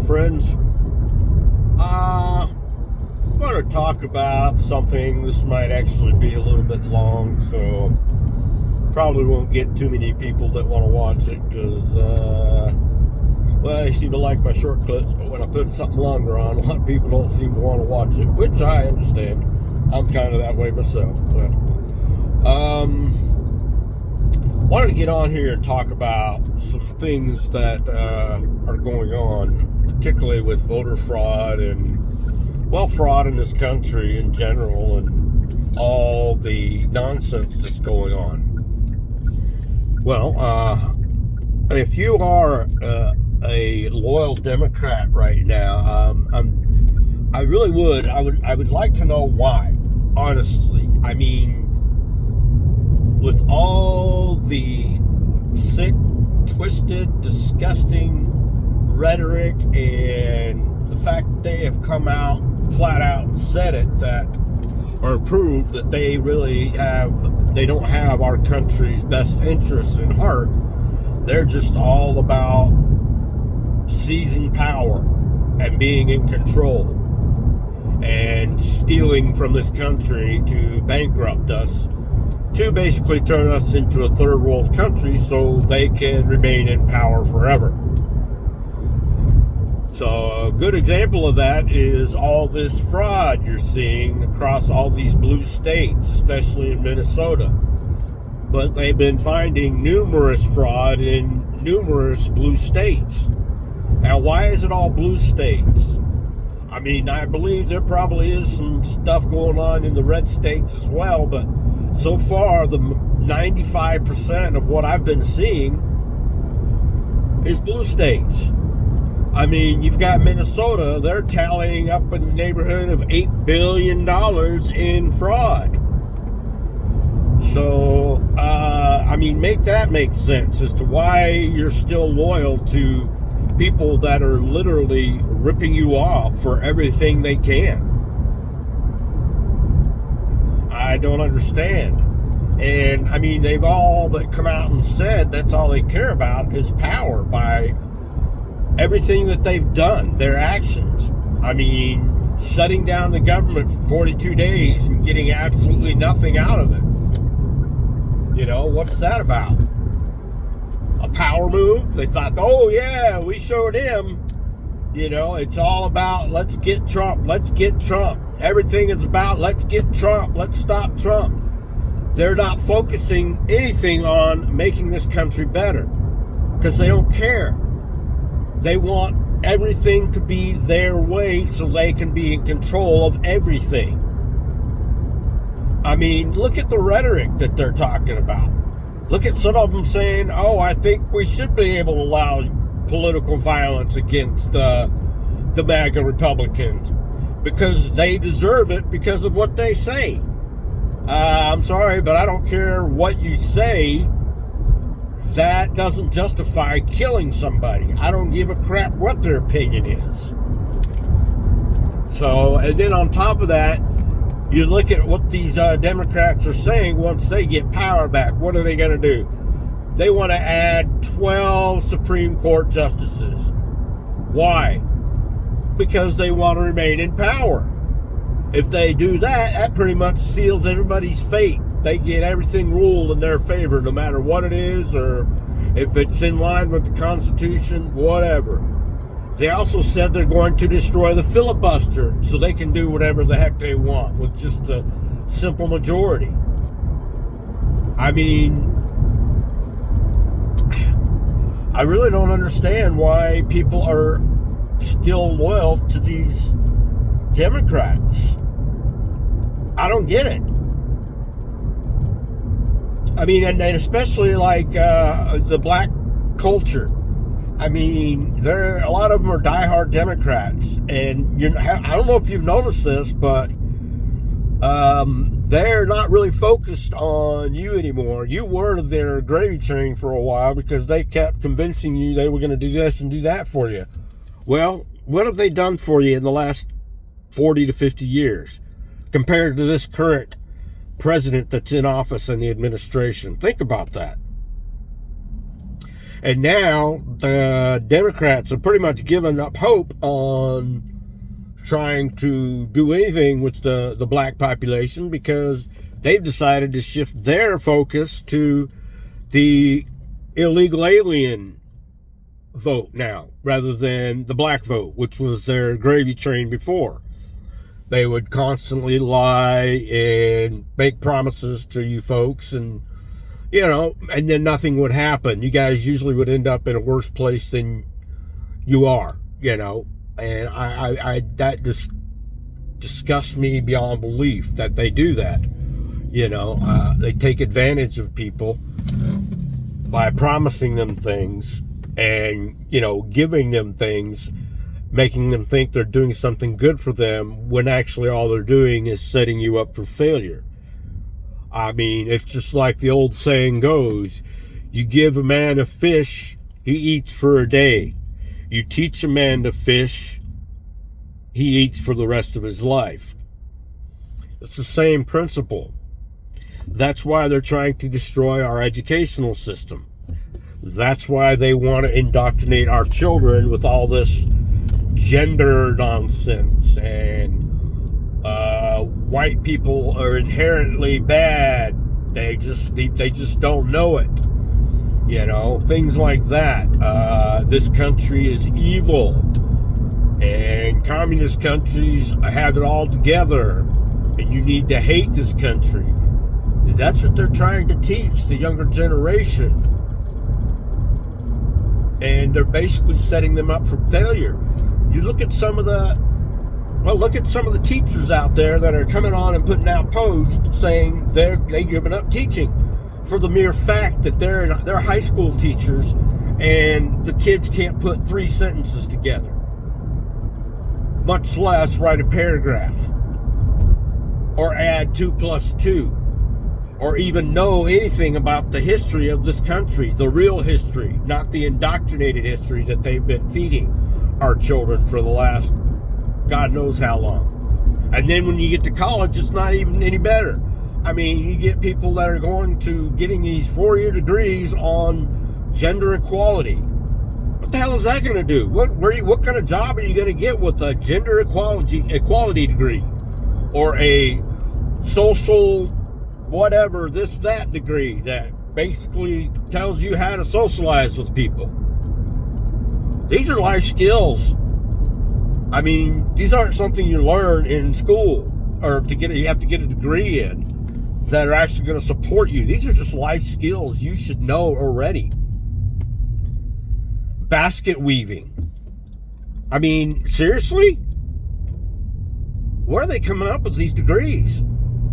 friends. I'm going to talk about something. This might actually be a little bit long, so probably won't get too many people that want to watch it because, well, they seem to like my short clips, but when I put something longer on, a lot of people don't seem to want to watch it, which I understand. I'm kind of that way myself. But wanted to get on here and talk about some things that are going on, particularly with voter fraud and, well, fraud in this country in general and all the nonsense that's going on. Well, if you are a loyal Democrat right now, I would like to know why, honestly. I mean, with all the sick, twisted, disgusting rhetoric and the fact that they have come out flat out and said it, that or proved that they don't have our country's best interests in heart. They're just all about seizing power and being in control and stealing from this country to bankrupt us, to basically turn us into a third world country so they can remain in power forever. So a good example of that is all this fraud you're seeing across all these blue states, especially in Minnesota. But they've been finding numerous fraud in numerous blue states. Now, why is it all blue states? I mean, I believe there probably is some stuff going on in the red states as well, but so far, the 95% of what I've been seeing is blue states. I mean, you've got Minnesota, they're tallying up in the neighborhood of $8 billion in fraud. So, I mean, make that make sense as to why you're still loyal to people that are literally ripping you off for everything they can. I don't understand. And, I mean, they've all but come out and said that's all they care about is power by everything that they've done, their actions. I mean, shutting down the government for 42 days and getting absolutely nothing out of it. You know, what's that about? A power move? They thought, oh yeah, we showed him. You know, it's all about let's get Trump, let's get Trump. Everything is about let's get Trump, let's stop Trump. They're not focusing anything on making this country better because they don't care. They want everything to be their way so they can be in control of everything. I mean, look at the rhetoric that they're talking about. Look at some of them saying, oh, I think we should be able to allow political violence against the MAGA Republicans because they deserve it because of what they say. I'm sorry, but I don't care what you say. That doesn't justify killing somebody. I don't give a crap what their opinion is. So, and then on top of that, you look at what these Democrats are saying once they get power back. What are they going to do? They want to add 12 Supreme Court justices. Why? Because they want to remain in power. If they do that, that pretty much seals everybody's fate. They get everything ruled in their favor, no matter what it is, or if it's in line with the Constitution, whatever. They also said they're going to destroy the filibuster so they can do whatever the heck they want with just a simple majority. I mean, I really don't understand why people are still loyal to these Democrats. I don't get it. I mean, and especially like the black culture. I mean, a lot of them are diehard Democrats, and I don't know if you've noticed this, but they're not really focused on you anymore. You were their gravy train for a while because they kept convincing you they were going to do this and do that for you. Well, what have they done for you in the last 40 to 50 years compared to this current president that's in office and the administration? Think about that. And now the Democrats have pretty much given up hope on trying to do anything with the black population, because they've decided to shift their focus to the illegal alien vote now, rather than the black vote, which was their gravy train before. They would constantly lie and make promises to you folks, and and then nothing would happen. You guys usually would end up in a worse place than you are, and I that just disgusts me beyond belief that they do that. They take advantage of people by promising them things and, giving them things, making them think they're doing something good for them, when actually all they're doing is setting you up for failure. I mean, it's just like the old saying goes, you give a man a fish, he eats for a day. You teach a man to fish, he eats for the rest of his life. It's the same principle. That's why they're trying to destroy our educational system. That's why they want to indoctrinate our children with all this gender nonsense and white people are inherently bad. They just don't know it. Things like that. This country is evil, and communist countries have it all together, and you need to hate this country. That's what they're trying to teach the younger generation. And they're basically setting them up for failure. You look at some of the teachers out there that are coming on and putting out posts saying they're giving up teaching for the mere fact that they're high school teachers and the kids can't put 3 sentences together, much less write a paragraph or add 2 plus 2. Or even know anything about the history of this country, the real history, not the indoctrinated history that they've been feeding our children for the last God knows how long. And then when you get to college, it's not even any better. I mean, you get people that are getting these 4-year degrees on gender equality. What the hell is that going to do? What kind of job are you going to get with a gender equality degree, or a social whatever, that degree that basically tells you how to socialize with people? These are life skills. I mean, these aren't something you learn in school or you have to get a degree in that are actually going to support you. These are just life skills you should know already. Basket weaving. I mean, seriously? Where are they coming up with these degrees?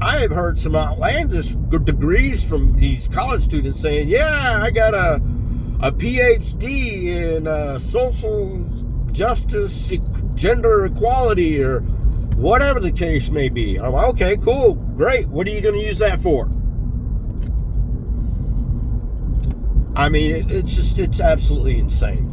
I have heard some outlandish degrees from these college students saying, yeah, I got a PhD in social justice, gender equality, or whatever the case may be. I'm like, okay, cool, great. What are you going to use that for? I mean, it's absolutely insane.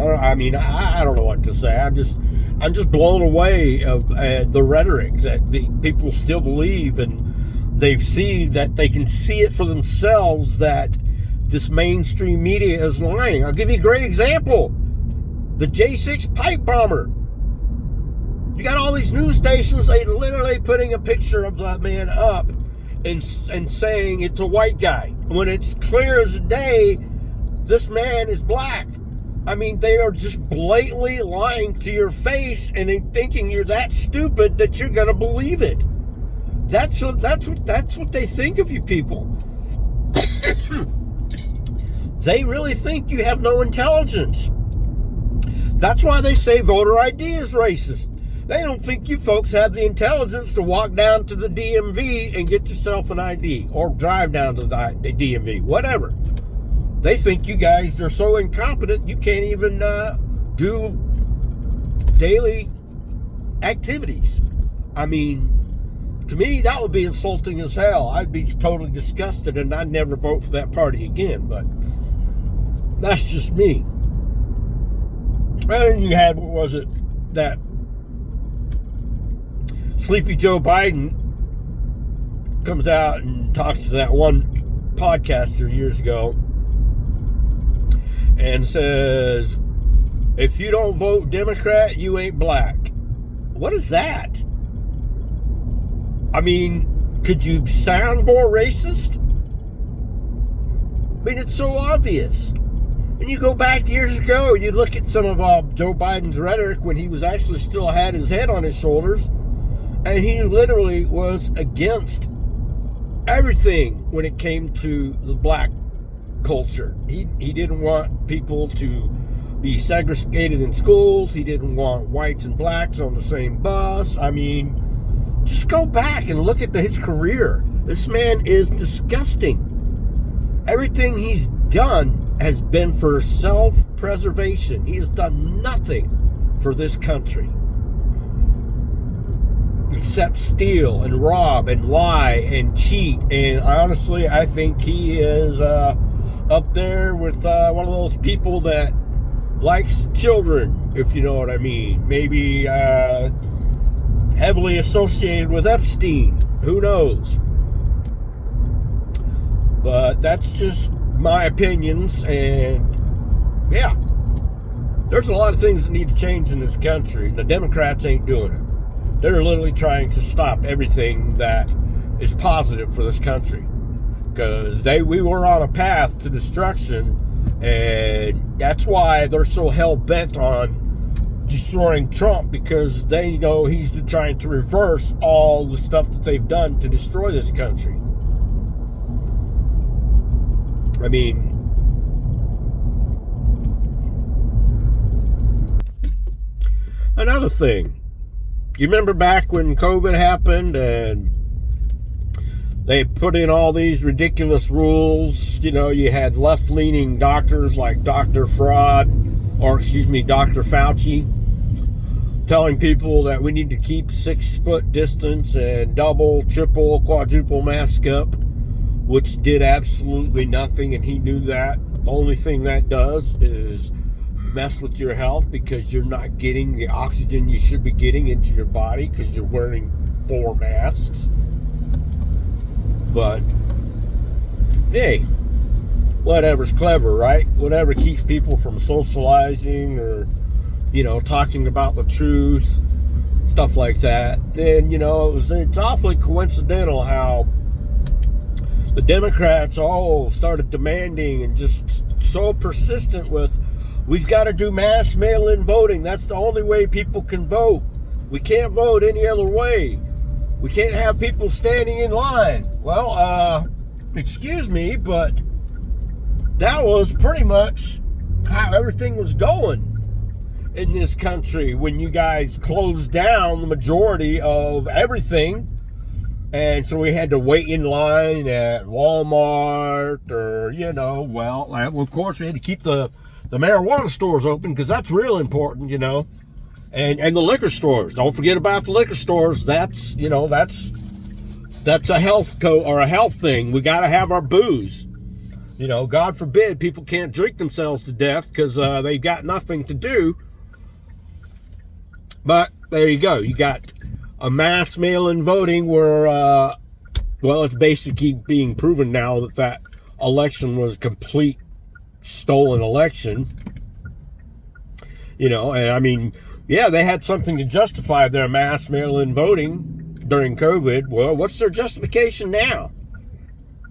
I don't know what to say. I'm just blown away of the rhetoric that the people still believe, and they see that they can see it for themselves that this mainstream media is lying. I'll give you a great example. The J6 pipe bomber. You got all these news stations, they literally putting a picture of that man up and saying it's a white guy, when it's clear as day this man is black. I mean, they are just blatantly lying to your face and thinking you're that stupid that you're going to believe it. That's what they think of you people. They really think you have no intelligence. That's why they say voter ID is racist. They don't think you folks have the intelligence to walk down to the DMV and get yourself an ID, or drive down to the DMV, whatever. They think you guys are so incompetent you can't even do daily activities. I mean, to me, that would be insulting as hell. I'd be totally disgusted, and I'd never vote for that party again, but that's just me. And then you had, what was it, that Sleepy Joe Biden comes out and talks to that one podcaster years ago and says, if you don't vote Democrat, you ain't black. What is that? I mean, could you sound more racist? I mean, it's so obvious. And you go back years ago, you look at some of Joe Biden's rhetoric when he was actually still had his head on his shoulders, and he literally was against everything when it came to the black culture. He didn't want people to be segregated in schools. He didn't want whites and blacks on the same bus. I mean, just go back and look at his career. This man is disgusting. Everything he's done has been for self-preservation. He has done nothing for this country except steal and rob and lie and cheat. And honestly, I think he is up there with one of those people that likes children, if you know what I mean. Maybe heavily associated with Epstein. Who knows? But that's just my opinions, and yeah, there's a lot of things that need to change in this country. The Democrats ain't doing it. They're literally trying to stop everything that is positive for this country, because we were on a path to destruction, and that's why they're so hell-bent on destroying Trump, because they know he's trying to reverse all the stuff that they've done to destroy this country. I mean, another thing, you remember back when COVID happened and they put in all these ridiculous rules? You know, you had left-leaning doctors like Dr. Fauci telling people that we need to keep 6 foot distance and double, triple, quadruple mask up, which did absolutely nothing, and he knew that. The only thing that does is mess with your health, because you're not getting the oxygen you should be getting into your body because you're wearing 4 masks. But hey, whatever's clever, right? Whatever keeps people from socializing or, you know, talking about the truth, stuff like that. Then, you know, it's awfully coincidental how the Democrats all started demanding and just so persistent with, we've got to do mass mail-in voting. That's the only way people can vote. We can't vote any other way. We can't have people standing in line. Well, excuse me, but that was pretty much how everything was going in this country when you guys closed down the majority of everything. And so we had to wait in line at Walmart, or, you know, well, of course we had to keep the marijuana stores open, because that's real important, you know, and the liquor stores. Don't forget about the liquor stores. That's, you know, that's a health or a health thing. We got to have our booze. You know, God forbid people can't drink themselves to death because they've got nothing to do. But there you go. You got a mass mail-in voting where, well, it's basically being proven now that election was a complete stolen election. You know, and I mean, yeah, they had something to justify their mass mail-in voting during COVID. Well, what's their justification now?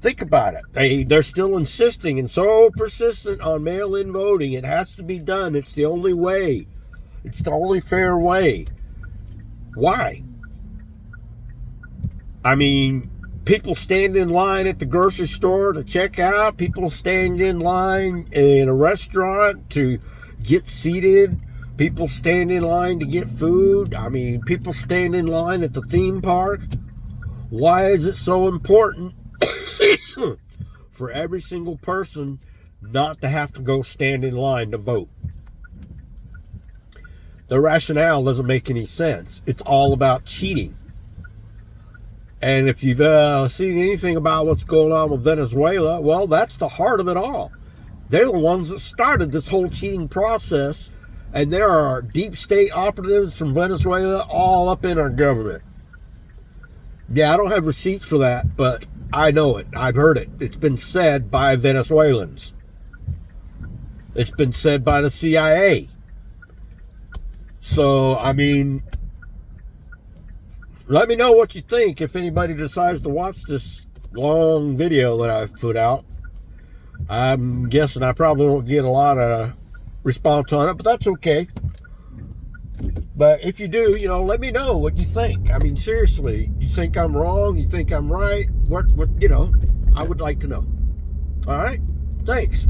Think about it. They're still insisting and so persistent on mail-in voting. It has to be done. It's the only way. It's the only fair way. Why? I mean, people stand in line at the grocery store to check out. People stand in line in a restaurant to get seated. People stand in line to get food. I mean, people stand in line at the theme park. Why is it so important for every single person not to have to go stand in line to vote? The rationale doesn't make any sense. It's all about cheating. And if you've seen anything about what's going on with Venezuela, well, that's the heart of it all. They're the ones that started this whole cheating process, and there are deep state operatives from Venezuela all up in our government. Yeah, I don't have receipts for that, but I know it. I've heard it. It's been said by Venezuelans. It's been said by the CIA. So, I mean, let me know what you think if anybody decides to watch this long video that I've put out. I'm guessing I probably won't get a lot of response on it, but that's okay. But if you do, let me know what you think. I mean, seriously, you think I'm wrong? You think I'm right? What, I would like to know. All right? Thanks.